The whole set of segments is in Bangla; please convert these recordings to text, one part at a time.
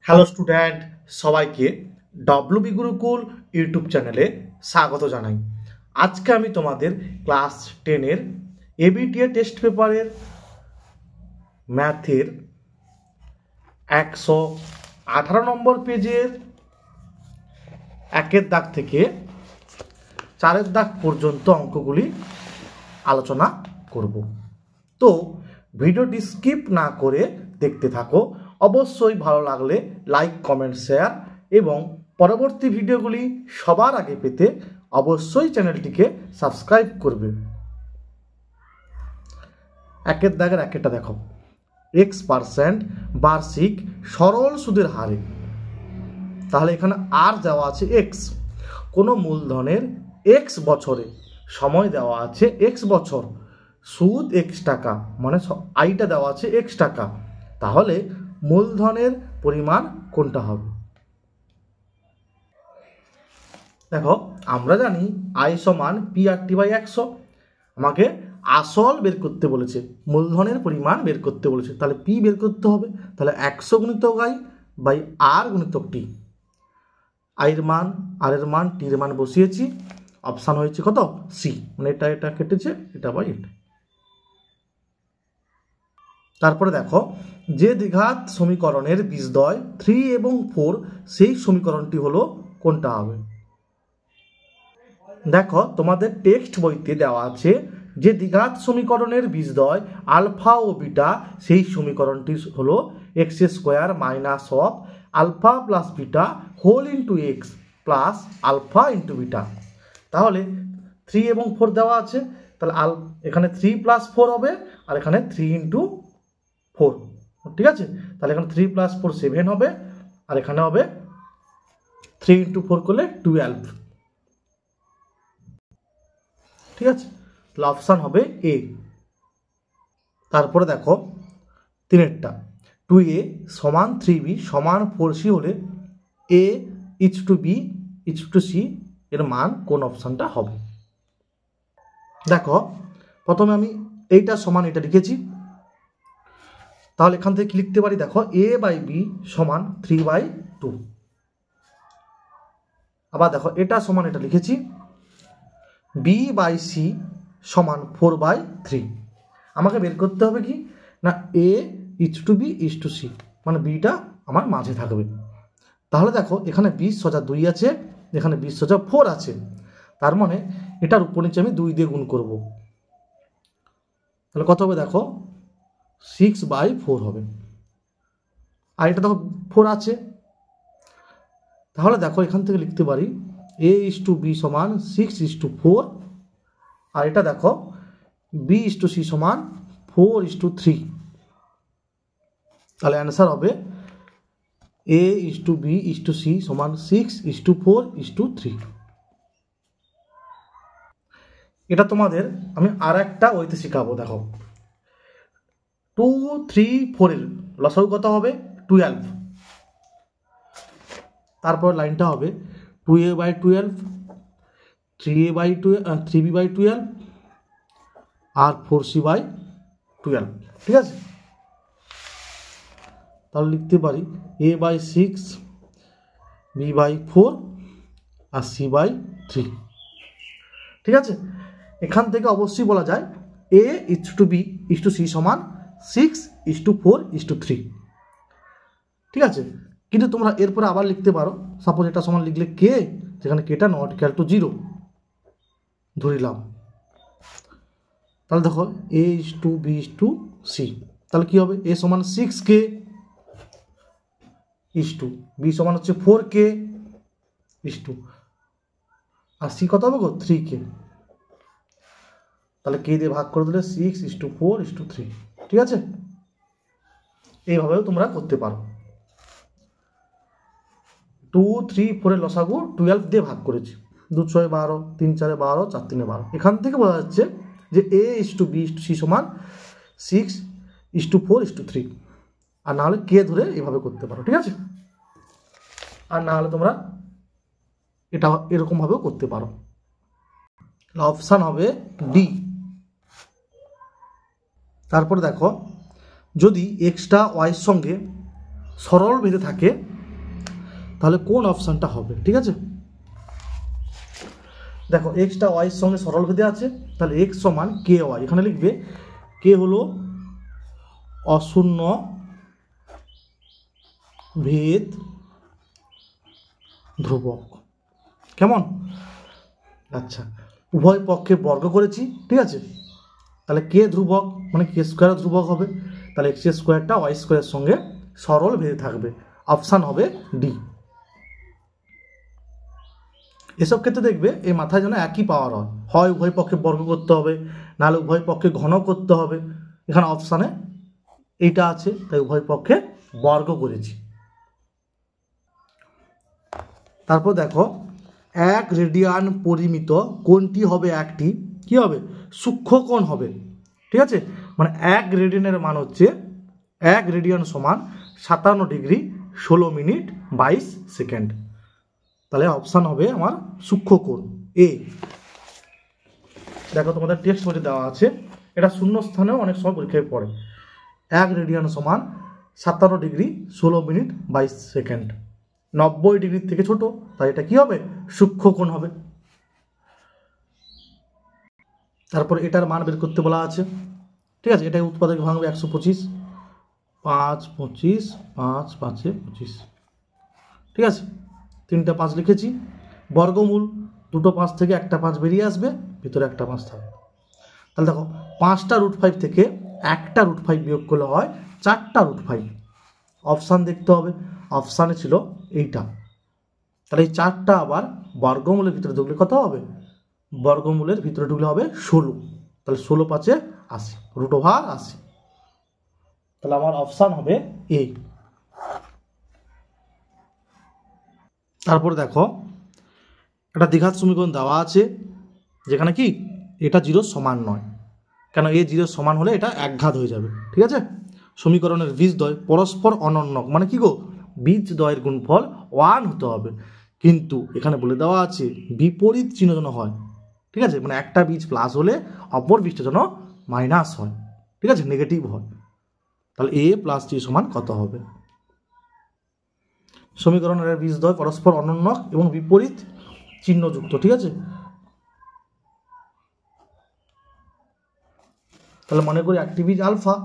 হ্যালো স্টুডেন্ট, সবাইকে ডব্লিউবি গুরুকুল ইউটিউব চ্যানেলে স্বাগত জানাই। আজকে আমি তোমাদের ক্লাস 10-এর এবিটিএ টেস্ট পেপারের ম্যাথের 118 নম্বর পেজের 1-এর দাগ থেকে 4-এর দাগ পর্যন্ত অঙ্কগুলি আলোচনা করব। তো ভিডিওটি স্কিপ না করে দেখতে থাকো। অবশ্যই ভালো লাগলে লাইক, কমেন্ট, শেয়ার এবং পরবর্তী ভিডিওগুলি সবার আগে পেতে অবশ্যই চ্যানেলটিকে সাবস্ক্রাইব করবে। 1-এর দাগের 1-এটা দেখো, X% বার্ষিক সরল সুদের হারে। তাহলে এখানে আর দেওয়া আছে X, কোনো মূলধনের X বছরে, সময় দেওয়া আছে X বছর, সুদ X টাকা, মানে আইটা দেওয়া আছে X টাকা। তাহলে মূলধনের পরিমাণ কোনটা হবে? দেখো, আমরা জানি আই সমান P/100। আমাকে আসল বের করতে বলেছে, মূলধনের পরিমাণ বের করতে বলেছে, তাহলে P বের করতে হবে। তাহলে 100 গুণিতক আই বাই আর গুণিতক টি। আইয়ের মান, আর এর মান, টির মান বসিয়েছি। অপশান হয়েছে কত? সি, মানে এটা কেটেছে, এটা বাই এটা। তারপরে দেখো, যে দ্বিঘাত সমীকরণের বীজদ্বয় 3 এবং 4, সেই সমীকরণটি হলো কোনটা হবে? দেখো, তোমাদের টেক্সট বইতে দেওয়া আছে যে দ্বিঘাত সমীকরণের বীজদ্বয় আলফা ও বিটা, সেই সমীকরণটি হলো x² minus of alpha plus beta whole into x plus alpha into beta. তাহলে 3 এবং 4 দেওয়া আছে, তাহলে এখানে 3 + 4 হবে, আর এখানে 3 × 4, ঠিক আছে? তাহলে এখানে 3 + 4 7 হবে, আর এখানে হবে 3 × 4 করলে 12, ঠিক আছে? তাহলে অপশান হবে এ। তারপরে দেখো 3-এরটা, 2a সমান 3b সমান 4c হলে a = b = c এর মান কোন অপশানটা হবে? দেখো, প্রথমে আমি এইটা সমান এটা লিখেছি, তাহলে এখান থেকে কি লিখতে পারি? দেখো, a/b সমান 3/2। আবার দেখো, এটা সমান এটা লিখেছি, b/c সমান 4/3। আমাকে বের করতে হবে কি না, a = b = c, মানে বিটা আমার মাঝে থাকবে। তাহলে দেখো, এখানে 20 সোজা 2 আছে, এখানে 20 সোজা 4 আছে, তার মানে এটার উপর নিচে আমি 2 দিয়ে গুণ করব। তাহলে কত হবে? দেখো, 6/4 হবে। আর এটা দেখো 4 আছে, তাহলে দেখো এখান থেকে লিখতে পারি a = b সমান 6/4, আর এটা দেখো b = c সমান 4/3। তাহলে অ্যান্সার হবে a = b = c সমান 6/4/3। এটা তোমাদের আমি আর একটা ওইতে শেখাবো। দেখো, 2, 3, 4 এর লসাগু কত হবে? 12। তারপর লাইনটা হবে 2a/12, 3b/12 আর 4c/12, ঠিক আছে? তাহলে লিখতে পারি a/6, b/4 আর c/3, ঠিক আছে? এখান থেকে অবশ্যই বলা যায় a = b = c সমান 6/4/3, ঠিক আছে? কিন্তু তোমরা এরপরে আবার লিখতে পারো, সাপোজ এটা সমান লিখলে k, যেখানে kটা নট ইকুয়াল টু 0 ধরিলাম। তাহলে দেখো a = b = c, তাহলে কি হবে? a সমান 6k b সমান হচ্ছে 4k আর c কত হবে গো? 3k। তাহলে k দিয়ে ভাগ করে দিলে 6/4/3, ঠিক আছে? এইভাবেও তোমরা করতে পারো। 2, 3, 4 এর লসাগু 12 দিয়ে ভাগ করেছি, 2 × 6 = 12, 3 × 4 = 12, 4 × 3 = 12। এখান থেকে বোঝা যাচ্ছে যে a = b = c সমান 6/4/3, আর না হলে কে ধরে এভাবে করতে পারো, ঠিক আছে? আর না হলে তোমরা এটা এরকম ভাবেও করতে পারো। অপশান হবে ডি। তারপরে দেখো, যদি এক্সটা ওয়াইয়ের সঙ্গে সরল বেঁধে থাকে তাহলে কোন অপশানটা হবে, ঠিক আছে। দেখো এক্সটা ওয়াইয়ের সঙ্গে সরল ভেদে আছে, তাহলে এক্স সমান কে ওয়াই, এখানে লিখবে কে হলো অশূন্য ভেদ ধ্রুবক, কেমন। আচ্ছা, উভয় পক্ষে বর্গ করেছি, ঠিক আছে। তাহলে কে ধ্রুবক মানে কে স্কোয়ার ধ্রুবক হবে, তাহলে এক্স স্কোয়ারটা ওয়াই স্কোয়ারের সঙ্গে সরল ভেদে থাকবে, অপশান হবে ডি। এসব ক্ষেত্রে দেখবে এই মাথায় যেন একই পাওয়ার হয় উভয় পক্ষে বর্গ করতে হবে, নাহলে উভয় পক্ষে ঘন করতে হবে। এখানে অপশানে এইটা আছে, তাই উভয় পক্ষে বর্গ করেছি। তারপর দেখো এক রেডিয়ান পরিমিত কোণটি হবে একটি কি হবে সূক্ষ্ম কোণ হবে, ঠিক আছে। মানে এক রেডিয়ানের মান হচ্ছে 1 রেডিয়ান সমান 57 ডিগ্রি 16 মিনিট 22 সেকেন্ড। তাহলে অপশান হবে আমার সূক্ষ্ম কোণ এ। দেখো তোমাদের টেক্সট বইতে দেওয়া আছে, এটা শূন্য স্থানেও অনেক সময় পরীক্ষায় পড়ে। 1 রেডিয়ান সমান 57 ডিগ্রি 16 মিনিট 22 সেকেন্ড, 90 ডিগ্রির থেকে ছোট, তাই এটা কি হবে সূক্ষ্ম কোণ হবে। তারপর এটার মান বের করতে বলা আছে, ঠিক আছে। এটাই উৎপাদক ভাঙবে 125, 5 25 5 5 25, ঠিক আছে। 3টা 5 লিখেছি। বর্গমূল দুটো 5 থেকে একটা 5 বেরিয়ে আসবে, ভিতরে একটা 5 থাকবে। তাহলে দেখো 5টা √5 থেকে একটা √5 বিয়োগ করলে হয় 4টা √5। অপশান দেখতে হবে, অপশানে ছিল এইটা। তাহলে এই 4টা আবার বর্গমূলের ভিতরে ঢুকলে কত হবে, বর্গমূলের ভিতরে ঢুকলে হবে 16। তাহলে 16 5 80, √80। তাহলে আমার অপশান হবে এ। তারপরে দেখো একটা দ্বিঘাত সমীকরণ দেওয়া আছে, যেখানে কি এটা 0 সমান নয়, কেন এ 0 সমান হলে এটা একঘাত হয়ে যাবে, ঠিক আছে। সমীকরণের বীজদ্বয় পরস্পর অনন্যক, মানে কি গো বীজদ্বয়ের গুণফল 1 হতে হবে, কিন্তু এখানে বলে দেওয়া আছে বিপরীত চিহ্ন যেন হয়, ঠিক আছে। মানে একটা বীজ প্লাস হলে অপর বীজটা যেন মাইনাস হয়, ঠিক আছে, নেগেটিভ হয়। তাহলে এ প্লাস জি সমান কত হবে। সমীকরণের বীজদ্বয় পরস্পর অনন্যক এবং বিপরীত চিহ্নযুক্ত, ঠিক আছে। তাহলে মনে করি একটি বীজ আলফা,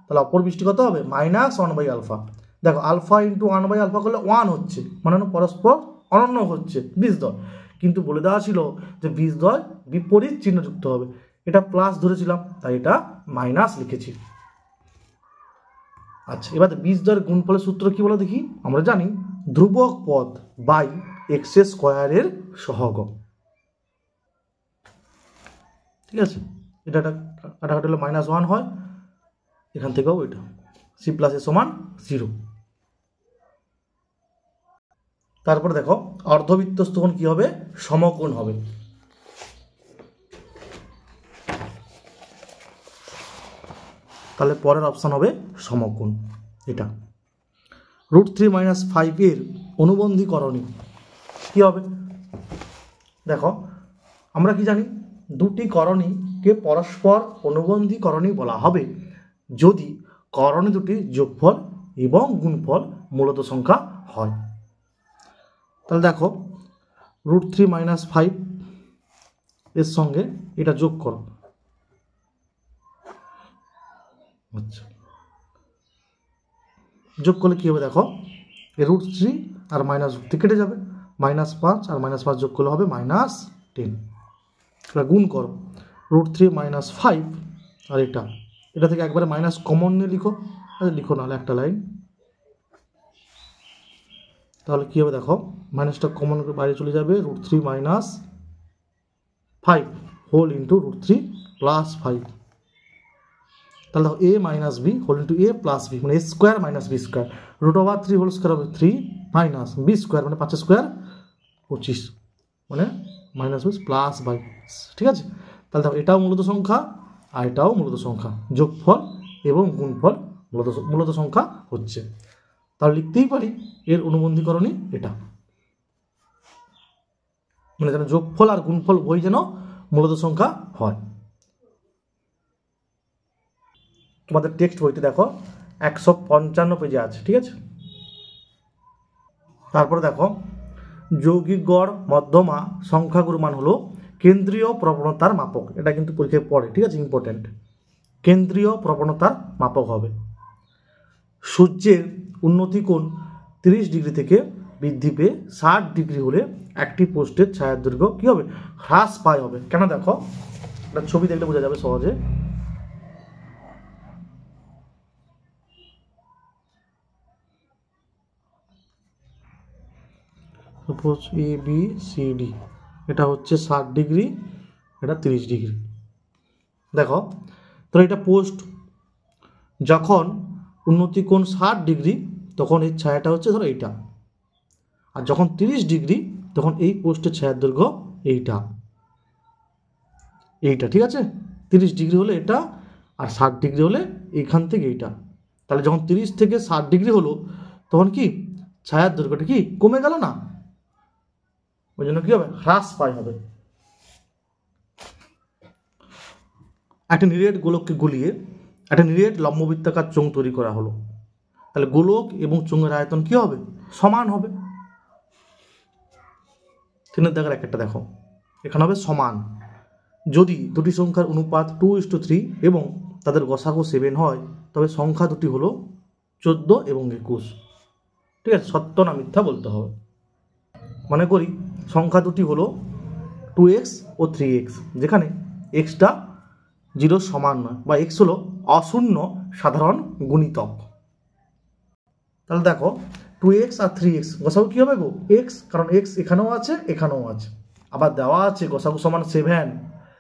তাহলে অপর বীজটি কত হবে -1/α। দেখো আলফা ইন্টু 1/α করলে 1 হচ্ছে, মানে পরস্পর অনন্য হচ্ছে বীজদ্বয়, কিন্তু বলে দেওয়া ছিল যে বীজদ্বয় বিপরীত চিহ্নযুক্ত হবে, এটা প্লাস ধরেছিলাম তাই এটা মাইনাস লিখেছি। আচ্ছা, এবার বীজদ্বয়ের গুণফলের সূত্র কি বলো দেখি। আমরা জানি ধ্রুবক পদ বাই এক্স স্কোয়ারের সহগ, ঠিক আছে। এটা কাটাকাটি হলে -1 হয়, এখান থেকেও এটা সি প্লাস এ সমান 0। তারপরে দেখো অর্ধবৃত্তস্থ কোণ কি হবে সমকোণ হবে। তাহলে পরের অপশান হবে সমকোণ এটা। √3 - 5 এর অনুবন্ধী করণী কি হবে। দেখো আমরা কি জানি দুটি করণীকে পরস্পর অনুবন্ধী করণী বলা হবে যদি করণী দুটি যোগফল এবং গুণফল মূলত সংখ্যা হয়। তাহলে দেখো √3 - 5 এর সঙ্গে এটা যোগ করো। আচ্ছা, যোগ করলে কি হবে দেখো √3 আর -3 কেটে যাবে, -5 আর -5 যোগ করলে হবে -10। এটা গুণ করো √3 - 5 আর এটা থেকে একবারে মাইনাস কমন নিয়ে লিখো, লিখো নাহলে একটা লাইন। তাহলে কী হবে দেখো মাইনাসটা কমন বাইরে চলে যাবে, √3 - 5 হোল ইন্টু √3 + 5। তাহলে দেখো a - b whole into a + b, মানে a square - b square, √3 whole square হবে 3 - b স্কোয়ার, মানে 5 স্কোয়ার 25, মানে -20 + 22, ঠিক আছে। তাহলে দেখো এটাও মূলত সংখ্যা আর এটাও মূলত সংখ্যা, যোগফল এবং গুণফল মূলত সংখ্যা হচ্ছে। তাহলে লিখতেই পারি এর অনুবন্ধীকরণই এটা, মানে যেন যোগফল আর গুণফল উভয় যেন মূলত সংখ্যা হয়। তোমাদের টেক্সট বইতে দেখো 155 পেজে আছে, ঠিক আছে। তারপরে দেখো যৌগিক গড় মধ্যমা সংখ্যাগুরু মান হলো কেন্দ্রীয় প্রবণতার মাপক। এটা কিন্তু পরীক্ষায় পড়ে, ঠিক আছে, ইম্পর্টেন্ট। কেন্দ্রীয় প্রবণতার মাপক হবে। সূর্যের উন্নতি কোণ 30 ডিগ্রি থেকে বৃদ্ধি পেয়ে 60 ডিগ্রি হলে একটি পোস্টের ছায়ার দৈর্ঘ্য কী হবে? হ্রাস পায় হবে। কেন দেখো, একটা ছবি দেখলে বোঝা যাবে সহজে। Suppose A B C D, এটা হচ্ছে 60 ডিগ্রি, এটা 30 ডিগ্রি। দেখো তো এটা পোস্ট, যখন উন্নতি কোণ 60 ডিগ্রি তখন এই ছায়াটা হচ্ছে ধরো এইটা, আর যখন 30 ডিগ্রি তখন এই পোস্টের ছায়ার দৈর্ঘ্য এইটা, ঠিক আছে। 30 ডিগ্রি হলে এটা, আর 60 ডিগ্রি হলে এইখান থেকে এইটা। তাহলে যখন 30 থেকে 60 ডিগ্রি হলো তখন কি ছায়ার দৈর্ঘ্যটা কি কমে গেল না? ওই জন্য কি হবে? হ্রাস পায় হবে। একটা নিরেট গোলককে গলিয়ে একটা নিরেট লম্ববৃত্তাকার চোঙ তৈরি করা হলো, তাহলে গোলক এবং চোঙের আয়তন কি হবে? সমান হবে। 3 দাগের একটা দেখো, এখানে হবে সমান যদি দুটি সংখ্যার অনুপাত 2:3 এবং তাদের গসাগু 7 হয়, তবে সংখ্যা দুটি হলো 14 এবং 21। ঠিক আছে, সত্য না মিথ্যা বলতে হবে। মনে করি সংখ্যা দুটি হলো 2x ও 3x, যেখানে xটা 0 সমান নয়, বা x হলো অশূন্য সাধারণ গুণিতক। তাহলে দেখো 2x আর 3x গসাগু কী হবে গো? x, কারণ x এখানেও আছে এখানেও আছে, আবার দেওয়া আছে গসাগু সমান 7,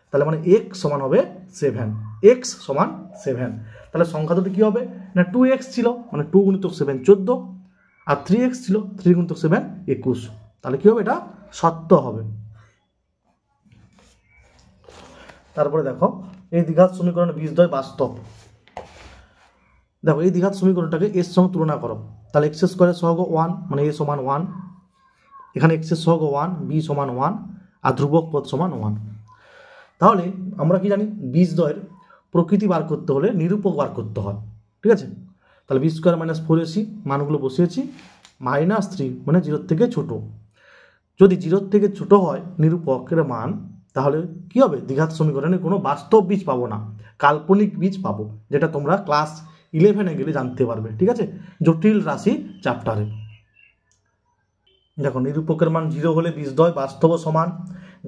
তাহলে মানে x সমান হবে 7, x সমান 7। তাহলে সংখ্যা দুটি কী হবে না? 2x ছিল মানে 2 গুণিতক 7 14, আর 3x ছিল 3 গুণিতক 7 21। তাহলে কী হবে? এটা সত্য হবে। তারপরে দেখো এই দ্বিঘাত সমীকরণের বীজদ্বয় বাস্তব। দেখো এই দ্বিঘাত সমীকরণটাকে এর সঙ্গে তুলনা করো, তাহলে এক্স স্কোয়ারের সহগ 1 মানে এ সমান 1, এখানে এক্সের সহগ 1, বি সমান 1, আর ধ্রুবক পদ সমান 1। তাহলে আমরা কি জানি? বীজদ্বয়ের প্রকৃতি বার করতে হলে নিরূপক বার করতে হয়, ঠিক আছে। তাহলে বি স্কোয়ার মাইনাস 4ac মানগুলো বসিয়েছি, -3 মানে 0 থেকে ছোট। যদি 0 থেকে ছোট হয় নিরূপকের মান, তাহলে কি হবে? দ্বিঘাত সমীকরণে কোনো বাস্তব বীজ পাবো না, কাল্পনিক বীজ পাবো, যেটা তোমরা ক্লাস 11-এ গেলে জানতে পারবে, ঠিক আছে, জটিল রাশি চ্যাপ্টারে। দেখো নিরূপকের মান 0 হলে বীজদ্বয় বাস্তব সমান,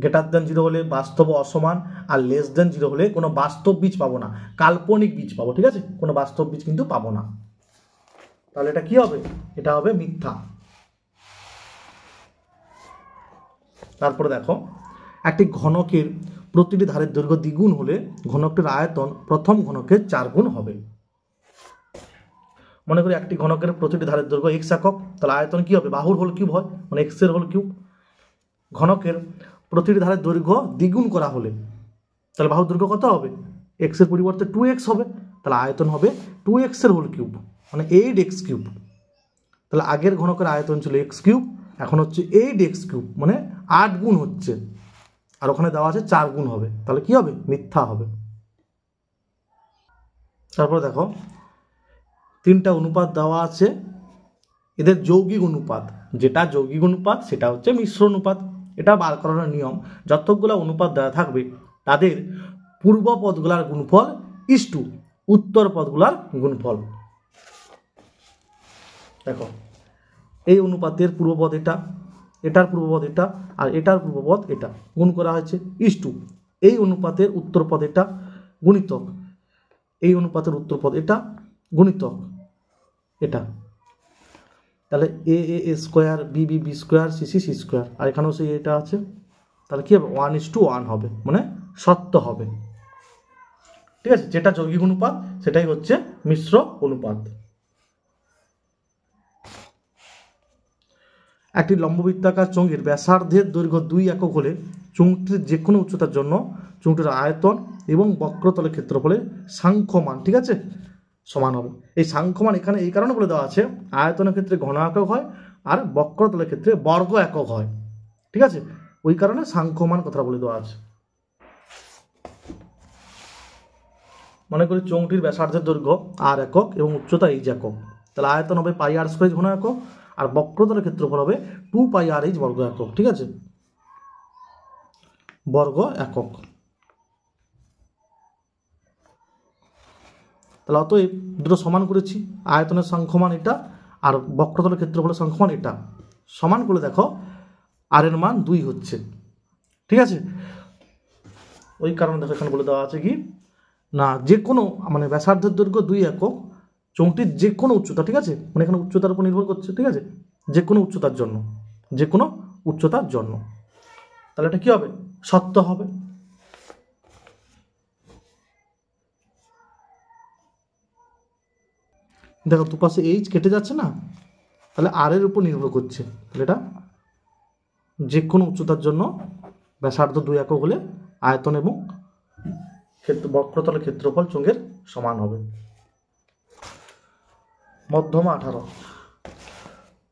গ্রেটার দেন 0 হলে বাস্তব অসমান, আর লেস দেন 0 হলে কোনো বাস্তব বীজ পাবো না, কাল্পনিক বীজ পাবো, ঠিক আছে, কোনো বাস্তব বীজ কিন্তু পাবো না। তাহলে এটা কি হবে? এটা হবে মিথ্যা। তারপরে দেখো একটি ঘনকের প্রতিটি ধারের দৈর্ঘ্য দ্বিগুণ হলে ঘনকটির আয়তন প্রথম ঘনকের 4 গুণ হবে। মনে করি একটি ঘনকের প্রতিটি ধারের দৈর্ঘ্য x একক, তাহলে আয়তন কি হবে? বাহুর হোল কিউব হয়, মানে x এর হোল কিউব। ঘনকের প্রতিটি ধারের দৈর্ঘ্য দ্বিগুণ করা হলে তাহলে বাহুর দৈর্ঘ্য কত হবে? x এর পরিবর্তে 2x হবে, তাহলে আয়তন হবে 2x এর হোল কিউব, মানে 8x কিউব। তাহলে আগের ঘনকের আয়তন ছিল x কিউব, এখন হচ্ছে 8x কিউব, মানে 8 গুণ হচ্ছে, আর ওখানে দেওয়া আছে 4 গুণ হবে, তাহলে কি হবে? মিথ্যা হবে। তারপরে দেখো 3টা অনুপাত দেওয়া আছে, এদের যৌগিক অনুপাত, যেটা যৌগিক অনুপাত সেটা হচ্ছে মিশ্র অনুপাত। এটা বার করানোর নিয়ম, যতগুলো অনুপাত দেওয়া থাকবে তাদের পূর্ব পদগুলার গুণফল ইস্টু উত্তর পদগুলার গুণফল। দেখো এই অনুপাতের পূর্বপদ এটা, এটার পূর্বপদ এটা, আর এটার পূর্বপদ এটা, গুণ করা হয়েছে ইস্টু। এই অনুপাতের উত্তরপদ এটা গুণিতক, এই অনুপাতের উত্তরপদ এটা গুণিতক এটা। তাহলে A square, B B square, C C square, আর এখানেও সেই এটা আছে, তাহলে কি হবে? 1:1 হবে, মানে সত্য হবে, ঠিক আছে। যেটা যৌগিক অনুপাত সেটাই হচ্ছে মিশ্র অনুপাত। একটি লম্ববৃত্তাকার চোঙের ব্যাসার্ধের দৈর্ঘ্য 2 একক হলে চোঙটির যে কোনো উচ্চতার জন্য চোঙটির আয়তন এবং বক্রতলের ক্ষেত্রফলের সাংখ্যমান, ঠিক আছে, সমান হবে। এই সাংখ্যমান এখানে এই কারণে বলে দেওয়া আছে, আয়তনের ক্ষেত্রে ঘন একক হয় আর বক্রতলের ক্ষেত্রে বর্গ একক হয়, ঠিক আছে, ওই কারণে সাংখ্যমান কথা বলে দেওয়া আছে। মনে করি চোঙটির ব্যাসার্ধের দৈর্ঘ্য r একক এবং উচ্চতা h একক, তাহলে আয়তন হবে πr² ঘন একক, আর বক্রতলের ক্ষেত্রফল হবে 2πr/h বর্গ একক। ঠিক আছে, বর্গ একক। তাহলে অতএব দুটো সমান করেছি, আয়তনের সংখ্যমান এটা আর বক্রতলের ক্ষেত্রফলের সংখ্যমান এটা, সমান করে দেখো আর এর মান 2 হচ্ছে। ঠিক আছে, ওই কারণে দেখো এখানে বলে দেওয়া আছে কি না, যে কোনো মানে ব্যাসার্ধের দৈর্ঘ্য 2 একক, চোঙটির যে কোনো উচ্চতা, ঠিক আছে, মানে এখানে উচ্চতার উপর নির্ভর করছে। ঠিক আছে, যে কোনো উচ্চতার জন্য, যে কোনো উচ্চতার জন্য, তাহলে এটা কি হবে, সত্য হবে। দেখো দুপাশে এইচ কেটে যাচ্ছে না, তাহলে আর এর উপর নির্ভর করছে, তাহলে এটা যে কোনো উচ্চতার জন্য ব্যাসার্ধ 2 একক হলে আয়তন এবং বক্রতলের ক্ষেত্রফল চোঙের সমান হবে। মধ্যমা 18,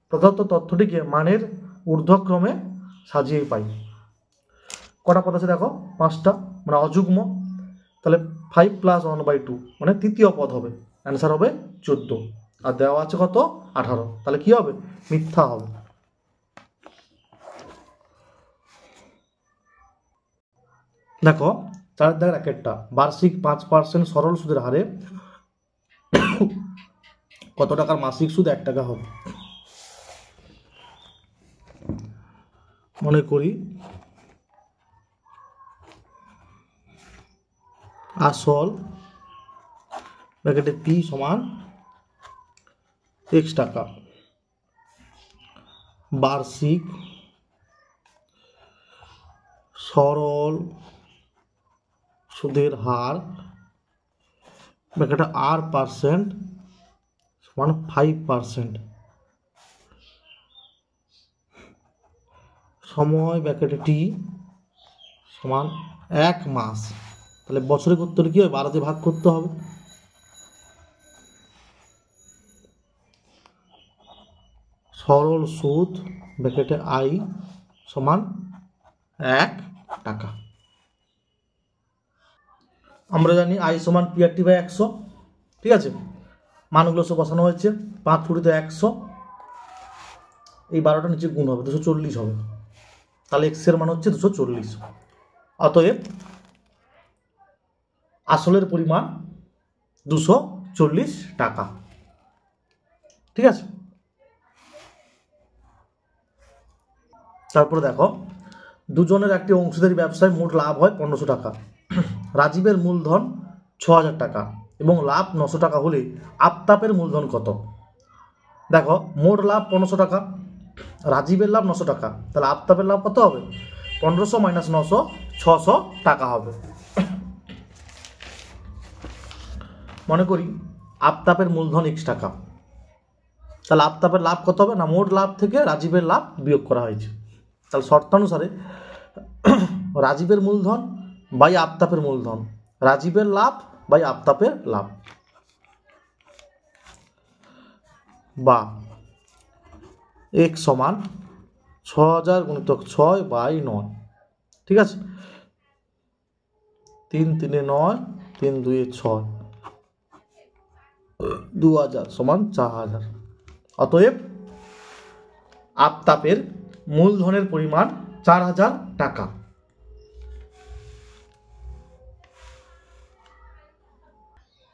প্রদত্ত তথ্যটিকে মানের ঊর্ধ্বক্রমে সাজিয়ে পাই। কটা পদ আছে দেখো, 5টা, মানে অযুগ্ম, তাহলে 5 + 1/2 মানে তৃতীয় পদ হবে, অ্যান্সার হবে 14, আর দেওয়া আছে কত 18, তাহলে কি হবে, মিথ্যা হবে। দেখো 4-1 বার্ষিক 5% সরল সুদের হারে কত টাকার মাসিক সুদ 1 টাকা হবে। মনে করি আসল ব্র্যাকেটে পি সমান x টাকা, বার্ষিক সরল সুদের হার ব্র্যাকেটে r% সমান 5%, সময় ব্র্যাকেটে টি সমান 1 মাস, তাহলে বছরে করতে হলে কি হবে, 12 দিয়ে ভাগ করতে হবে। সরল সুদ ব্র্যাকেটে আই সমান 1 টাকা। আমরা জানি আই সমান PRT/100। ঠিক আছে, মানগুলো সব বসানো হয়েছে, 5 × 100, এই 12টা নিচে গুণ হবে, 240 হবে, তাহলে x এর মান হচ্ছে 240। অতএব আসলের পরিমাণ 240 টাকা। ঠিক আছে, তারপরে দেখো দুজনের একটি অংশীদারি ব্যবসায় মোট লাভ হয় 1500 টাকা। রাজীবের মূলধন 6000 টাকা এবং লাভ 900 টাকা হলে আফতাবের মূলধন কত। দেখো মোট লাভ 1500 টাকা, রাজীবের লাভ 900 টাকা, তাহলে আফতাবের লাভ কত হবে, 1500 - 900 600 টাকা হবে। মনে করি আফতাবের মূলধন x টাকা, তাহলে আফতাবের লাভ কত হবে না, মোট লাভ থেকে রাজীবের লাভ বিয়োগ করা হয়েছে, তাহলে শর্তানুসারে রাজীবের মূলধন বাই আফতাবের মূলধন, রাজীবের লাভ বাই আফতাবের লাভ, বা x সমান 6000 × 6/9। ঠিক আছে, 3 × 3 = 9, 3 × 2 = 6, 2000 সমান 4000। অতএব আফতাবের মূলধনের পরিমাণ 4000 টাকা।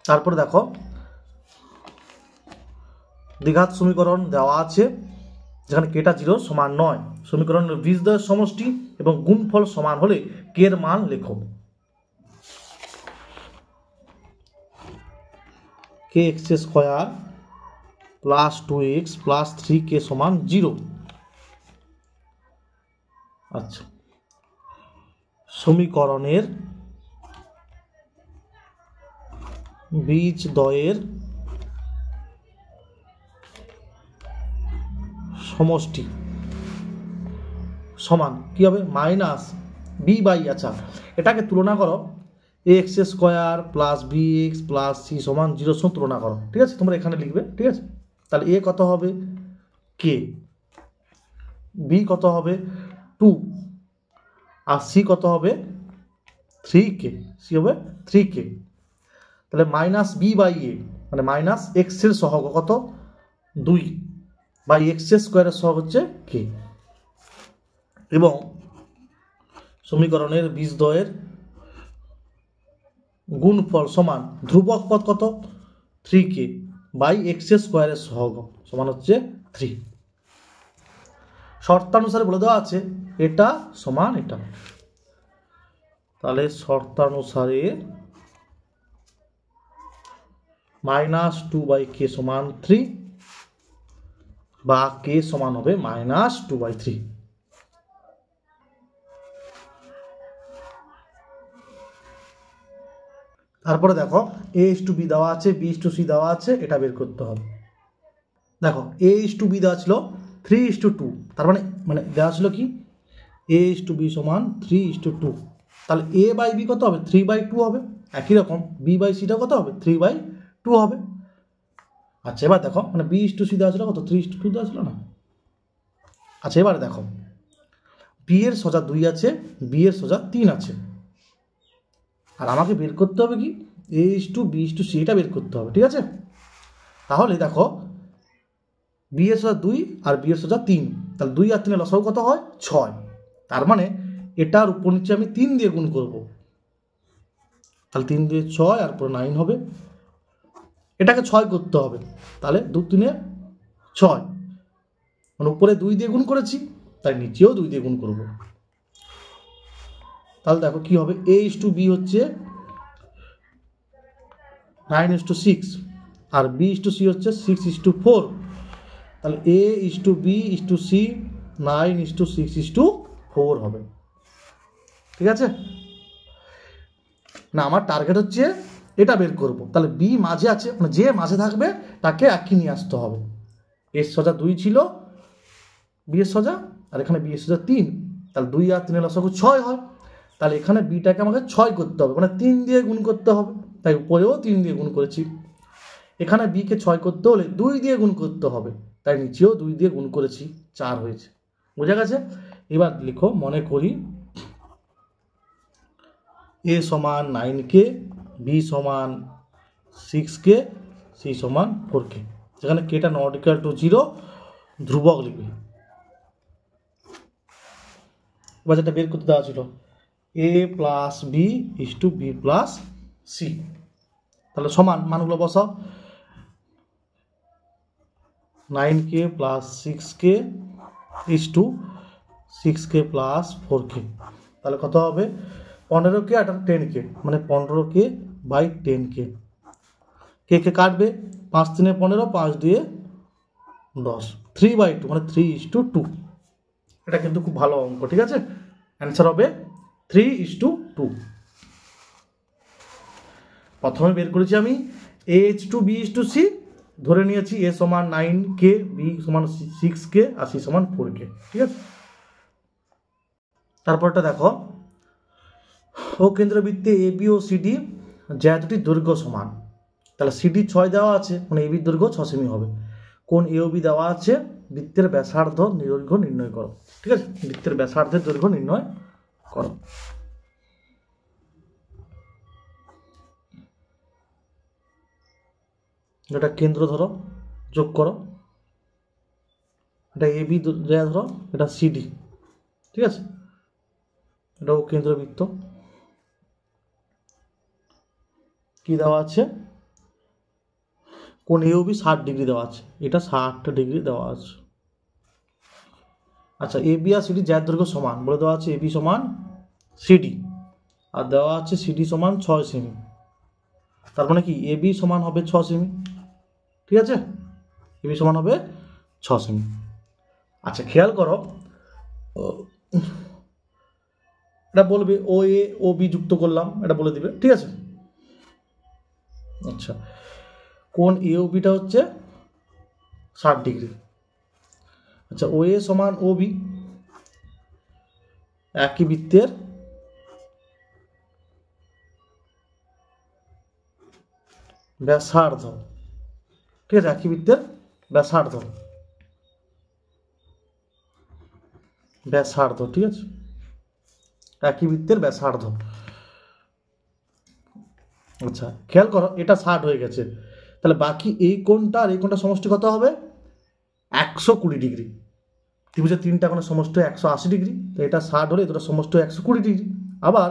তারপরে দেখো দ্বিঘাত সমীকরণ দেওয়া আছে, যেখানে কেটা 0 সমান 9, সমীকরণের বীজদ্বয়ের সমষ্টি এবং গুণফল সমান হলে কে এর মান লেখো। kx² + 2x + 3k সমান 0। আচ্ছা, সমীকরণের বীজদ্বয়ের সমষ্টি সমান কি হবে, -b/, আচ্ছা এটাকে তুলনা করো ax² + bx + c সমান 0 সঙ্গে তুলনা করো। ঠিক আছে, তোমরা এখানে লিখবে। ঠিক আছে, তাহলে a কত হবে k, b কত হবে 2, আর c কত হবে 3k, c হবে 3k, তাহলে -b/a মানে -x এর সহগ কত 2, বাই এক্স স্কোয়ারের সহগ হচ্ছে কে, এবং সমীকরণের বীজদ্বয়ের গুণফল সমান ধ্রুবক পদ কত 3k বাই এক্স স্কোয়ারের সহগ সমান হচ্ছে 3। শর্তানুসারে বলে দেওয়া আছে এটা সমান এটা, তাহলে শর্তানুসারে -2/k সমান 3 বা k সমান হবে -2/3। তারপরে দেখো a:b দেওয়া আছে, b:c দেওয়া আছে, এটা বের করতে হবে। দেখো a:b দেওয়া ছিল 3:2, তার মানে দেওয়া ছিল কি a:b সমান 3:2, তাহলে a/b কত হবে 3/2 হবে, একই রকম b/cটা কত হবে 3/2 হবে। আচ্ছা এবার দেখো মানে b:c দেওয়া ছিল কত 3:2 দেওয়া ছিল না। আচ্ছা এবার দেখো b এর সোজা 2 আছে, b এর সোজা 3 আছে, আর আমাকে বের করতে হবে কি a:b:c, এটা বের করতে হবে, ঠিক আছে। তাহলে দেখো b এর সোজা 2 আর b এর সোজা 3, তাহলে 2 আর 3 এর লসাগু কত হয় 6, তার মানে এটার উপর নিচে আমি 3 দিয়ে গুণ করব, তাহলে 3 দিয়ে 6 আর পুরো 9 হবে, এটাকে 6 করতে হবে, তাহলে 2 3 6, মানে উপরে 2 দিয়ে গুণ করেছি তাই নিচেও 2 দিয়ে গুণ করব। তাহলে দেখো কি হবে a:b হচ্ছে 9:6 আর b:c হচ্ছে 6:4, তাহলে a:b:c 9:6:4 হবে, ঠিক আছে না। আমার টার্গেট হচ্ছে এটা বের করব, তাহলে b মাঝে আছে, মানে যে মাঝে থাকবে তাকে একই নিয়ে আসতে হবে। এর সোজা 2 ছিল b এর সোজা, আর এখানে b এর সোজা 3, তাহলে 2 আর 3 এর লসাগু 6 হয়, তাহলে এখানে বিটাকে আমাকে 6 করতে হবে, মানে 3 দিয়ে গুণ করতে হবে, তাই উপরেও 3 দিয়ে গুণ করেছি। এখানে বিকে 6 করতে হলে 2 দিয়ে গুণ করতে হবে, তাই নিচেও 2 দিয়ে গুণ করেছি, 4 হয়েছে, বোঝা গেছে। এবার লিখো, মনে করি a সমান 9k, b সমান 6k, c সমান 4k, যেখানে kটা নট ইকুয়াল টু 0 ধ্রুবক লিখবে। এবার যেটা বের করতে দেওয়া ছিল a plus b is to b plus c, তাহলে সমান মানগুলো বসাও, 9k plus 6k is to 6k plus 4k, তাহলে কত হবে 15k আর 10k, মানে 15k বাই 10k, কে কাটবে 5 3 15, 5 2 10, 3/2 মানে 3:2, এটা কিন্তু খুব ভালো অঙ্ক, ঠিক আছে। অ্যান্সার হবে 3:2। প্রথমে বের করেছি আমি a:b:c, ধরে নিয়েছি a সমান 9k, b সমান 6k আর c সমান 4k, ঠিক আছে। তারপরটা দেখো ও কেন্দ্রবৃত্তে ab ও cd যা দুটির দৈর্ঘ্য সমান, তাহলে cd 6 দেওয়া আছে, মানে ab দৈর্ঘ্য 6 সেমি হবে। কোণ AOB দেওয়া আছে, বৃত্তের ব্যাসার্ধ দৈর্ঘ্য নির্ণয় করো, ঠিক আছে, বৃত্তের ব্যাসার্ধের দৈর্ঘ্য নির্ণয় করো। এটা কেন্দ্র ধরো, যোগ করো, এটা AB ধরো, এটা CD, ঠিক আছে, এটাও কেন্দ্রবৃত্ত। কি দেওয়া আছে, কোণ AOB 60 ডিগ্রি দেওয়া আছে, এটা 60 ডিগ্রি দেওয়া আছে। আচ্ছা AB আর CD যার দৈর্ঘ্য সমান বলে দেওয়া আছে, AB সমান CD, আর দেওয়া আছে CD সমান 6 সেমি, তার মানে কি AB সমান হবে 6 সেমি, ঠিক আছে, AB সমান হবে 6 সেমি। আচ্ছা খেয়াল করো, এটা বলবে OA OB যুক্ত করলাম, এটা বলে দিবে, ঠিক আছে। আচ্ছা কোণ AOBটা হচ্ছে 60 ডিগ্রি, আচ্ছা OA সমান OB, একই বৃত্তের ব্যাসার্ধ, ঠিক আছে, একই বৃত্তের ব্যাসার্ধ, ঠিক আছে, একই বৃত্তের ব্যাসার্ধ। আচ্ছা খেয়াল করো এটা 60 হয়ে গেছে, তাহলে বাকি এই কোণটা আর এই কোণটা সমষ্টি কত হবে 120 ডিগ্রি। ত্রিভুজের তিনটা কোণের সমষ্টি 180 ডিগ্রি, তো এটা 60 হলে এটা সমষ্টি 120 ডিগ্রি। আবার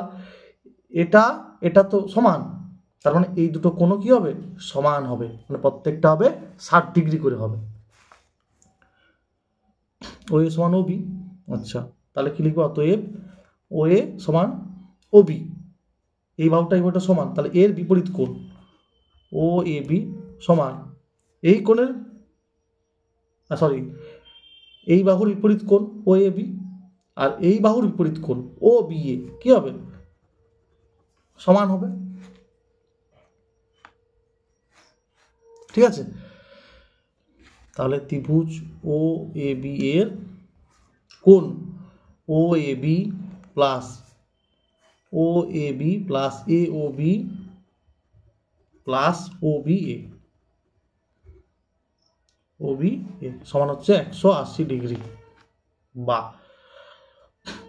এটা তো সমান, তার মানে এই দুটো কোণও কি হবে, সমান হবে, মানে প্রত্যেকটা হবে 60 ডিগ্রি করে হবে। ওএ সমান ওবি। আচ্ছা, তাহলে কি লিখবো, অতএব ওএ সমান ওবি, এই বাহুটা এই বাহুটা সমান, তাহলে এর বিপরীত কোণ ও এ বি সমান এই কোণের এই বাহুর বিপরীত কোণ ও এ বি, আর এই বাহুর বিপরীত কোণ ও বি এ কি হবে, সমান হবে। ঠিক আছে, তাহলে ত্রিভুজ ও এ বি এর কোণ ও A B plus A O B plus O B A সমান হচ্ছে 180 ডিগ্রি। বা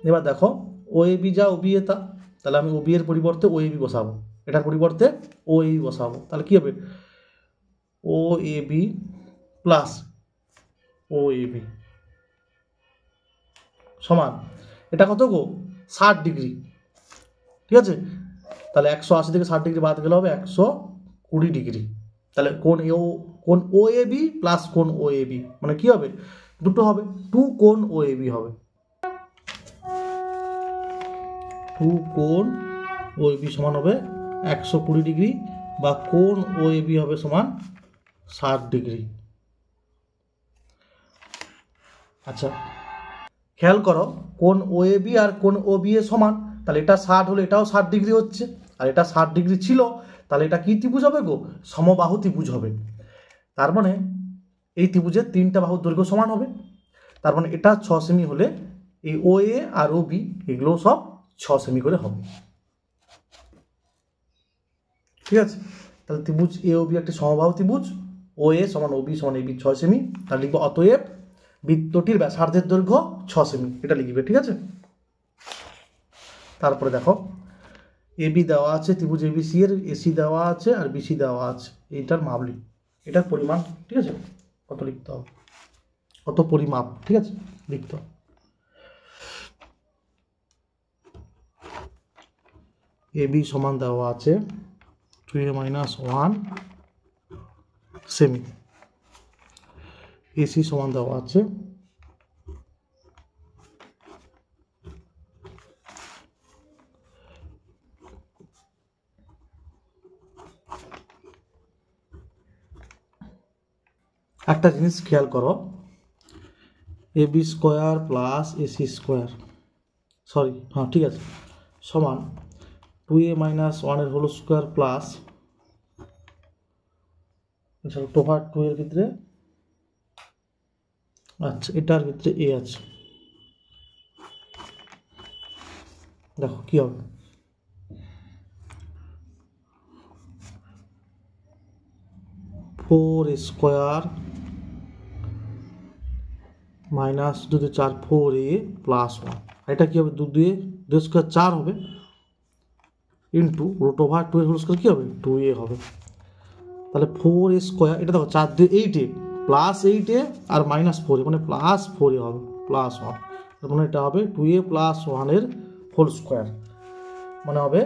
এবার দেখো ও এ বি যা ও বি এ তা, তাহলে আমি ও বি এর পরিবর্তে ও এ বি বসাবো, এটার পরিবর্তে ও এ বি বসাবো, তাহলে কি হবে, ও A B plus O A B সমান, এটা কত গো, 60 ডিগ্রি। ঠিক আছে, তাহলে 180 থেকে 60 ডিগ্রি বাদ গেলে হবে 120 ডিগ্রি। তাহলে কোণ ও এ বি প্লাস কোণ ও এ বি মানে কি হবে, দুটো হবে, 2 কোণ ও এ বি হবে, 2 কোণ ও এ বি সমান হবে 120 ডিগ্রি, বা কোণ ও এ বি হবে সমান 60 ডিগ্রি। আচ্ছা, খেয়াল করো, কোণ ও এ বি আর কোণ ও বি এ সমান, তাহলে এটা 60 হলে এটাও 60 ডিগ্রি হচ্ছে, আর এটা 60 ডিগ্রি ছিল, তাহলে এটা কি ত্রিভুজ হবে গো, সমবাহু ত্রিভুজ হবে। তার মানে এই ত্রিভুজের তিনটা বাহুর দৈর্ঘ্য সমান হবে, তার মানে এটা 6 সেমি হলে এই ও এ আর ও বি এগুলো সব 6 সেমি করে হবে। ঠিক আছে, তাহলে ত্রিভুজ এ ও বি একটি সমবাহু ত্রিভুজ, ও এ সমান ও বি সমান এ বি 6 সেমি, তাহলে লিখবো অতএব বৃত্তটির ব্যাসার্ধের দৈর্ঘ্য 6 সেমি, এটা লিখবে। ঠিক আছে, তারপরে দেখো এ বি দেওয়া আছে, ত্রিভুজ এ বি সি এর এসি দেওয়া আছে আর বিসি দেওয়া আছে, এইটার মাপ লিখ, এটার পরিমাণ, ঠিক আছে, কত লিখতে হবে, কত পরিমাপ, ঠিক আছে, লিখতে হবে। এ বি সমান দেওয়া আছে 2a-1 সেমি, এসি সমান দেওয়া আছে একটা জিনিস খেয়াল করো, A B square plus AC square ঠিক আছে, সমান 2a-1 এর হোল স্কোয়ার প্লাস টোভার 2 এর ভিতরে, আচ্ছা এটার ভিতরে এ আছে, দেখো কি হবে, 4 স্কোয়ার মাইনাস 2 × 4 4a প্লাস 1, এটা কি হবে, 2 স্কোয়ার 4 হবে, ইন্টু রুট ওভার 2 এর হোল স্কোয়ার কি হবে, 2a হবে। তাহলে 4 স্কোয়ার, এটা দেখো 4 2 8a প্লাস 8a আর মাইনাস 4a মানে প্লাস 4a হবে, প্লাস 1, তার মানে এটা হবে 2a প্লাস 1 এর হোল স্কোয়ার, মানে হবে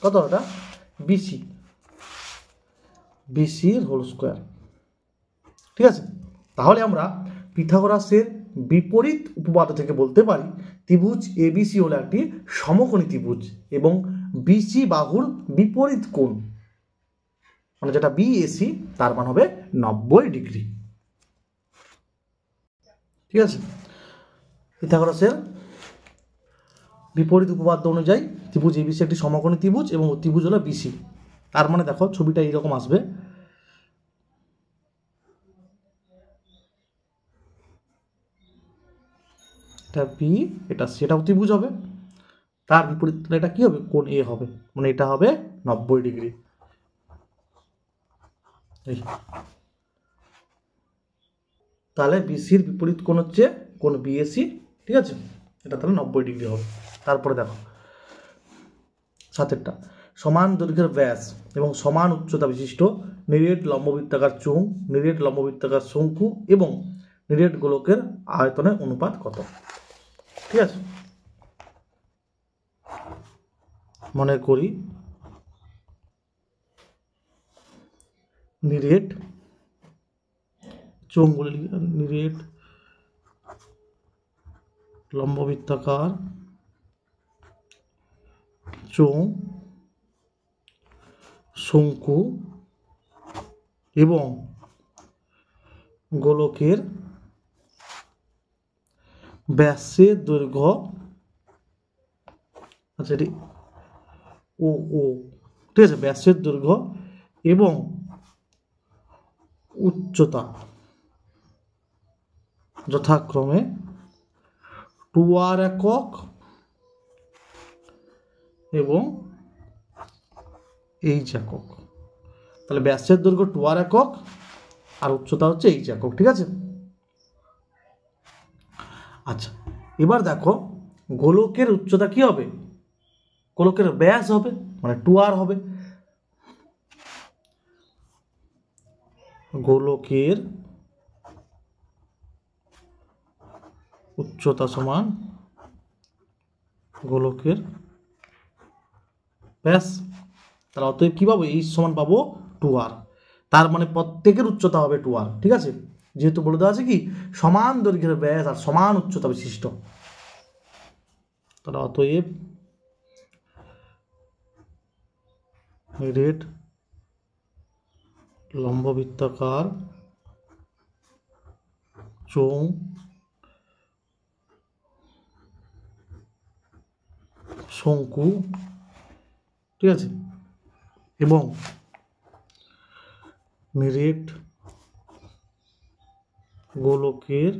কত, এটা বিসির হোল স্কোয়ার। ঠিক আছে, তাহলে আমরা পিথাগোরাসের বিপরীত উপপাদ্য থেকে বলতে পারি ত্রিভুজ এবিসি হলো একটি সমকোণী ত্রিভুজ এবং বিসি বাহুর বিপরীত কোণ, মানে যেটা বিএসি তার মান হবে 90 ডিগ্রি। ঠিক আছে, পিথাগোরাসের বিপরীত উপপাদ্য অনুযায়ী ত্রিভুজ এবিসি একটি সমকোণী ত্রিভুজ এবং ত্রিভুজ হলো বিসি। তার মানে দেখো ছবিটা এইরকম আসবে, এটা বি এটা সি, এটা ত্রিভুজ হবে, তার বিপরীত এটা কি হবে, কোণ এ হবে, মানে এটা হবে 90 ডিগ্রি। তাহলে বিসির বিপরীত কোণ হচ্ছে কোণ বিএসি। ঠিক আছে, এটা তাহলে 90 ডিগ্রি হবে। তারপরে দেখো সাতেরটা, সমান দৈর্ঘ্যের ব্যাস এবং সমান উচ্চতা বিশিষ্ট নিরেট লম্ববৃত্তাকার চোঙ, নিরেট লম্ববৃত্তাকার শঙ্কু এবং নিরেট গোলকের আয়তনের অনুপাত কত? ঠিক আছে, মনে করি নিরেট চোঙ বলে নিরেট লম্ববৃত্তাকার চোঙ, শঙ্কু এবং গোলকের ব্যাসের দৈর্ঘ্য, আচ্ছা এটি ও ও ঠিক আছে, ব্যাসের দৈর্ঘ্য এবং উচ্চতা যথাক্রমে 2r একক এবং h একক। তাহলে ব্যাসের দৈর্ঘ্য 2r একক আর উচ্চতা হচ্ছে h একক। ঠিক আছে, আচ্ছা এবার দেখো গোলকের উচ্চতা কি হবে? গোলকের ব্যাস হবে, মানে 2r হবে। গোলকের উচ্চতা সমান গোলকের ব্যাস। তাহলে অতএব কি পাবো? h সমান পাবো 2r। তার মানে প্রত্যেকের উচ্চতা হবে 2r। ঠিক আছে, যেহেতু বলে দেওয়া আছে কি সমান দৈর্ঘ্যের ব্যাস আর সমান উচ্চতা বিশিষ্ট, তাহলে অতএব নিরেট লম্ববৃত্তাকার চোঙ, শঙ্কু, ঠিক আছে, এবং নিরেট গোলকের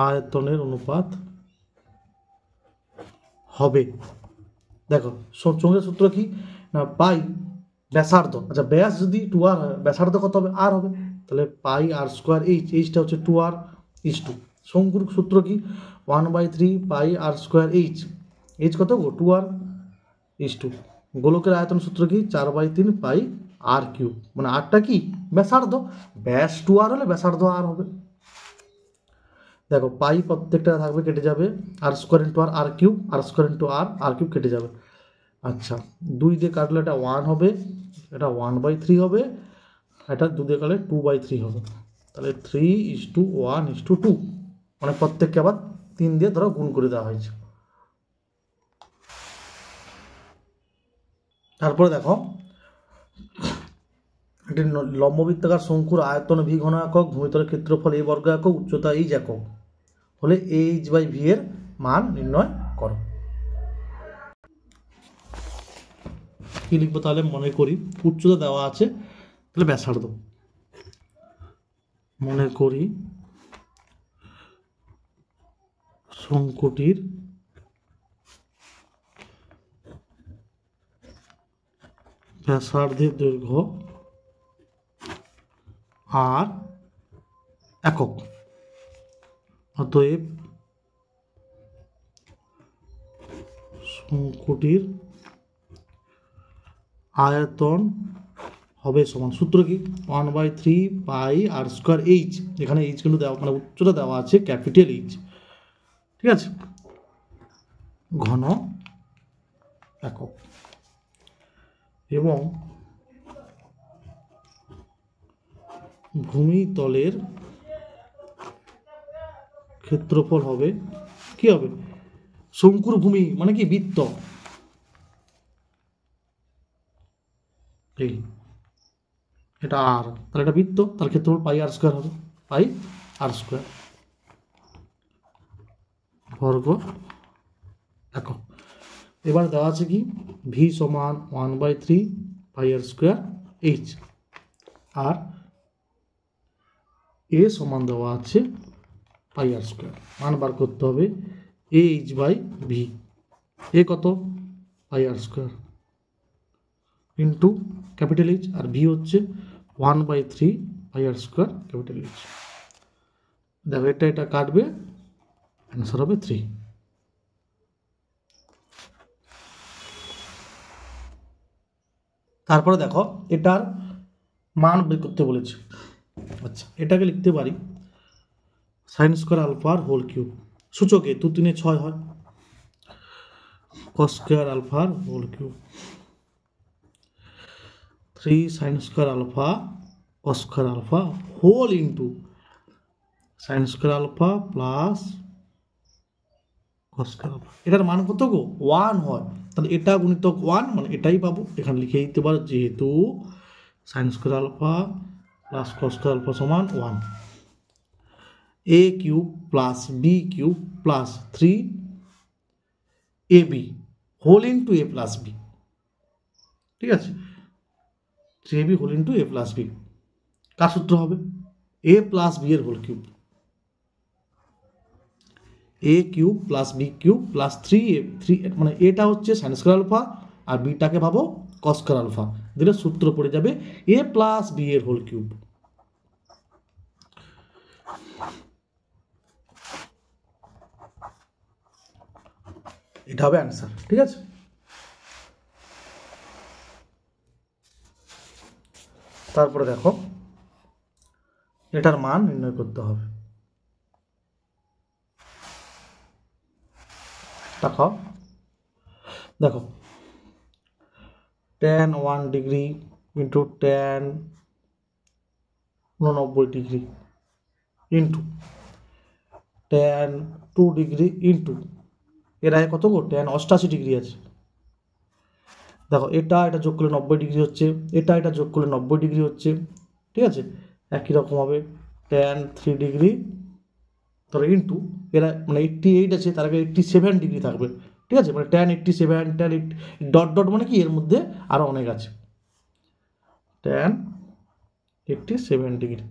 আয়তনের অনুপাত হবে। দেখো চোঙের সূত্র কি না, পাই ব্যাসার্ধ, আচ্ছা ব্যাস যদি 2r হয় ব্যাসার্ধ কত হবে? r হবে। তাহলে পাই r স্কোয়ার h, এইচটা হচ্ছে 2r ইস টু। শঙ্কুর সূত্র কি 1/3 পাই r স্কোয়ার h, h কত গো 2r ইস টু। গোলকের আয়তন সূত্র কি 4/3 পাই r কিউব, মানে rটা কি ব্যাসার্ধ, ব্যাস 2r হলে ব্যাসার্ধ r হবে। দেখো পাই প্রত্যেকটা থাকবে, কেটে যাবে, r square into r cube, r square into r cube কেটে যাবে। আচ্ছা 2 দিয়ে কাটলে এটা 1 হবে, এটা 1/3 হবে, এটা 2 দিয়ে কাটলে 2/3 হবে। তাহলে 3:1:2, মানে প্রত্যেককে আবার 3 দিয়ে ধরো গুণ করে দেওয়া হয়েছে। তারপরে দেখো এটি লম্ববৃত্তাকার শঙ্কুর আয়তন ভি ঘন একক, ভূমিতলের ক্ষেত্রফল a বর্গ একক, উচ্চতা h একক হলে h/v এর মান নির্ণয় করো। কি লিখবো তাহলে? মনে করি উচ্চতা দেওয়া আছে, তাহলে ব্যাসার্ধ, মনে করি শঙ্কুটির ব্যাসার্ধের দৈর্ঘ্য r একক, অতএব শঙ্কুটির আয়তন হবে সমান, সূত্র কি 1/3 পাই r স্কোয়ার h, এখানে h কিন্তু দেওয়া, মানে উচ্চতা দেওয়া আছে ক্যাপিটাল H, ঠিক আছে, ঘন একক, এবং ভূমিতলের ক্ষেত্রফল হবে কি হবে? শঙ্কুর ভূমি মানে কি বৃত্ত, এই এটা আর, তাহলে এটা বৃত্ত, তার ক্ষেত্রফল পাই r স্কোয়ার হবে, পাই r স্কোয়ার বর্গ একক। এবার দেওয়া আছে কি ভি সমান 1/3 পাই r স্কোয়ার h, আর এ সমান দেওয়া আছে পাই r স্কোয়ার। মান বার করতে হবে ah/v, এ কত পাই r square into capital H, আর ভি হচ্ছে 1/3 পাই r স্কোয়ার ক্যাপিটাল H। দেখো এটা কাটবে, অ্যান্সার হবে 3। তারপরে দেখো এটার মান বের করতে বলেছে। আচ্ছা, এটাকে লিখতে পারি সাইন স্কোয়ার আলফার হোল কিউব, সূচকে 2 3 6 হয়, কস স্কোয়ার আলফার whole cube 3 sine square alpha cos square alpha whole into sine square alpha plus cos square alpha. এটার মান কত গো? 1 হয়, তাহলে এটা গুণিতক 1 মানে এটাই পাবো। এখানে লিখে দিতে পারো যেহেতু sine square alpha plus cos square alpha সমান 1, a cube plus B cube plus 3ab whole into a plus B. ঠিক আছে, 3ab whole into a plus B কার সূত্র হবে? a প্লাস বি এর whole cube, a cube plus B cube plus 3 মানে এটা হচ্ছে সাইন স্কোয়ার আলফা আর বিটাকে ভাবো কস স্কোয়ার আলফা, দিলে সূত্র পড়ে যাবে a প্লাস বি এর হোল কিউব। এটা হবে অ্যান্সার। ঠিক আছে, তারপরে দেখো এটার মান নির্ণয় করতে হবে। দেখাও, দেখো tan 1 degree into tan 89 degree into tan 2 degree into এর আগে কত গো? tan 88 ডিগ্রি আছে। দেখো এটা যোগ করলে 90 ডিগ্রি হচ্ছে, এটা যোগ করলে 90 ডিগ্রি হচ্ছে। ঠিক আছে, একই রকম হবে tan 3 ডিগ্রি ধরো ইন্টু এরা মানে 88 আছে, তার আগে 87 ডিগ্রি থাকবে। ঠিক আছে, মানে tan 87 tan ডট ডট মানে কি এর মধ্যে আরও অনেক আছে, tan 87 ডিগ্রি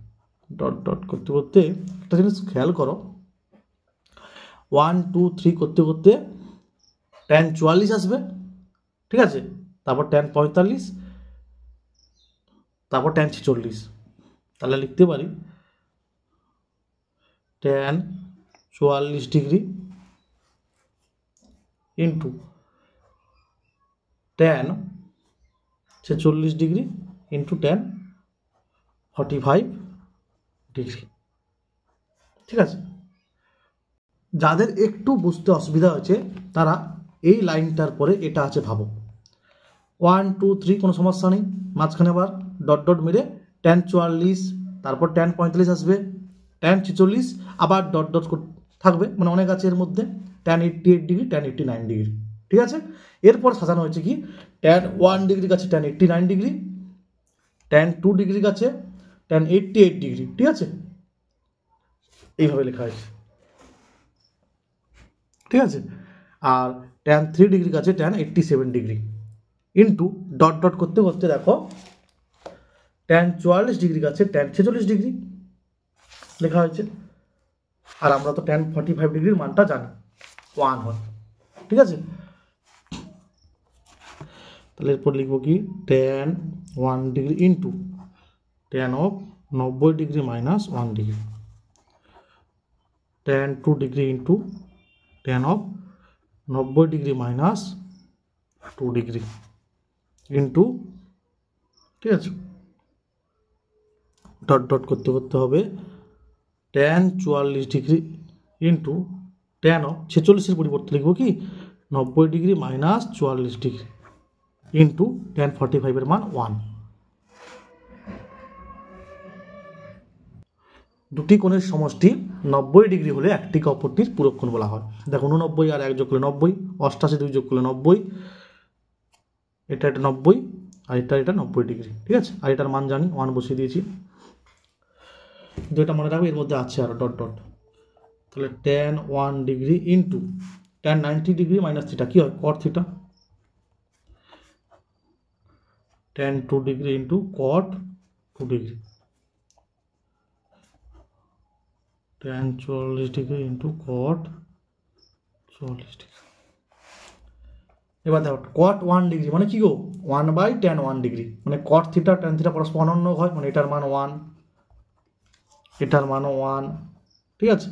ডট ডট করতে করতে একটা জিনিস খেয়াল করো, 1 2 3 করতে করতে tan 44 আসবে। ঠিক আছে, তারপর tan 45, তারপর tan 46। তাহলে লিখতে পারি tan 44 degree into tan 46 degree into tan 45 degree. ঠিক আছে, যাদের একটু বুঝতে অসুবিধা হয়েছে তারা এই লাইনটার পরে এটা আছে ভাবো, 1 2 3 কোনো সমস্যা নেই, মাঝখানে আবার ডট ডট মেরে tan 44, তারপর tan 45 আসবে, tan 46 আবার ডট ডট থাকবে, মানে অনেক আছে এর মধ্যে, tan 88 ডিগ্রি tan 89 ডিগ্রি। ঠিক আছে, এরপর সাজানো হয়েছে কি tan 1 ডিগ্রি কাছে tan 89 ডিগ্রি, tan 2 ডিগ্রি কাছে tan 88 ডিগ্রি। ঠিক আছে, এইভাবে লেখা হয়েছে। ঠিক আছে, আর tan 3 ডিগ্রি কাছে tan 87 degree into dot dot করতে করতে দেখো tan 44 ডিগ্রি কাছে tan 46 ডিগ্রি লেখা হয়েছে, আর আমরা তো tan 45 ডিগ্রির মানটা জানি 1 হয়। ঠিক আছে, তাহলে এরপর লিখবো কি tan 1 degree into tan of 90 degree minus 1 degree, tan 2 degree into tan of 90 degree minus 2 degree into, ঠিক আছে, ডট ডট করতে করতে হবে tan 44 degree into tan of 46-এর পরিবর্তে লিখবো কি 90 degree minus 44 degree into tan 45-এর মান 1। দুটি কোণের সমষ্টি 90 ডিগ্রি হলে একটিকে অপরটির পূরককোণ বলা হয়। দেখো 89 আর 1 যোগ করলে 90, 88 2 যোগ করলে 90, এটা 90 আর এটা 90 ডিগ্রি। ঠিক আছে, আর এটার মান জানি 1 বসিয়ে দিয়েছি, যেটা মনে রাখবে এর মধ্যে আছে আর ডট ডট, তাহলে tan 1 degree into tan 90 degree minus theta কি হয় cot theta, tan 2 degree into cot 2 degree, tan 44 degree into cot 44 degree. এবার দেখো cot 1 ডিগ্রি মানে কি গো 1/tan 1 ডিগ্রি, মানে cot থিটা tan থিটা পরস্পর অনন্য হয়, মানে এটার মান 1, এটার মানও 1। ঠিক আছে,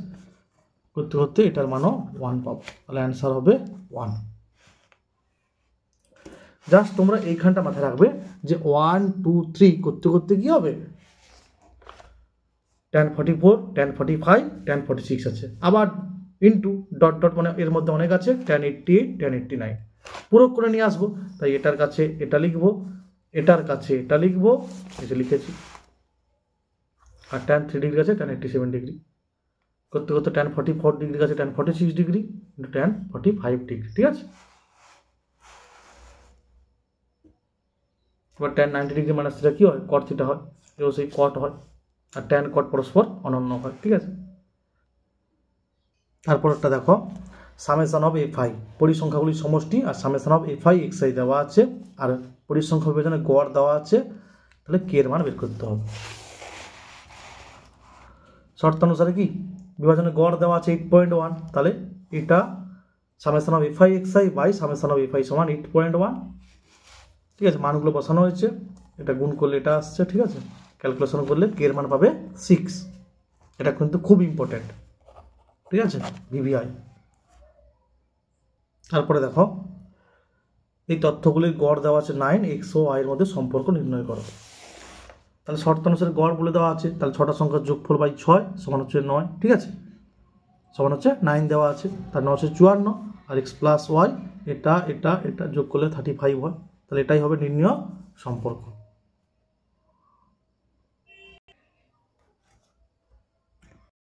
করতে করতে এটার মানও 1 পাবো, তাহলে অ্যান্সার হবে 1। জাস্ট তোমরা এইখানটা মাথায় রাখবে যে 1 2 3 করতে করতে কি হবে, tan 44 tan 45 tan 46 আছে, আবার ইন্টু ডট ডট মানে এর মধ্যে অনেক আছে, tan 88 tan 89 পুরো করে নিয়ে আসবো। তাই এটার কাছে এটা লিখবো, এটার কাছে এটা লিখবো, এটা লিখেছি। আর tan 3 ডিগ্রি আছে tan 87 ডিগ্রি করতে করতে tan 44 ডিগ্রি আছে tan 46 degree into tan 45 degree, ঠিক আছে। এবার tan 90 ডিগ্রি মাইনাস থিটা কি হয়, কট থিটা হয়, এও সেই কট হয়, আর tan কট পরস্পর অনন্য হয়, ঠিক আছে। তারপরটা দেখো সামেশন অফ এফআই, পরিসংখ্যাগুলির সমষ্টি, আর সামেশন অফ এফআই এক্সআই দেওয়া আছে, আর পরিসংখ্যা বিভাজনে গড় দেওয়া আছে, তাহলে কে এর মান বের করতে হবে। শর্তানুসারে কি বিভাজনে গড় দেওয়া আছে 8.1, তাহলে এটা summation of FI XI by summation of FI সমান 8.1, ঠিক আছে। মানগুলো বসানো হয়েছে, এটা গুণ করলে এটা আসছে, ঠিক আছে। ক্যালকুলেশন করলে কে এর মান পাবে 6, এটা কিন্তু খুব ইম্পর্টেন্ট, ঠিক আছে, ভিভিআই। তারপরে দেখো এই তথ্যগুলির গড় দেওয়া আছে 9, এক্স ও ওয়াই এর মধ্যে সম্পর্ক নির্ণয় করো। তাহলে শর্তানুসারে গড় বলে দেওয়া আছে, তাহলে 6টা সংখ্যার যোগফল বাই 6 সমান হচ্ছে 9, ঠিক আছে, সমান হচ্ছে 9 দেওয়া আছে, তার 9 হচ্ছে 54, আর এক্স প্লাস ওয়াই এটা এটা এটা যোগ করলে 35 হয়, তাহলে এটাই হবে নির্ণয় সম্পর্ক।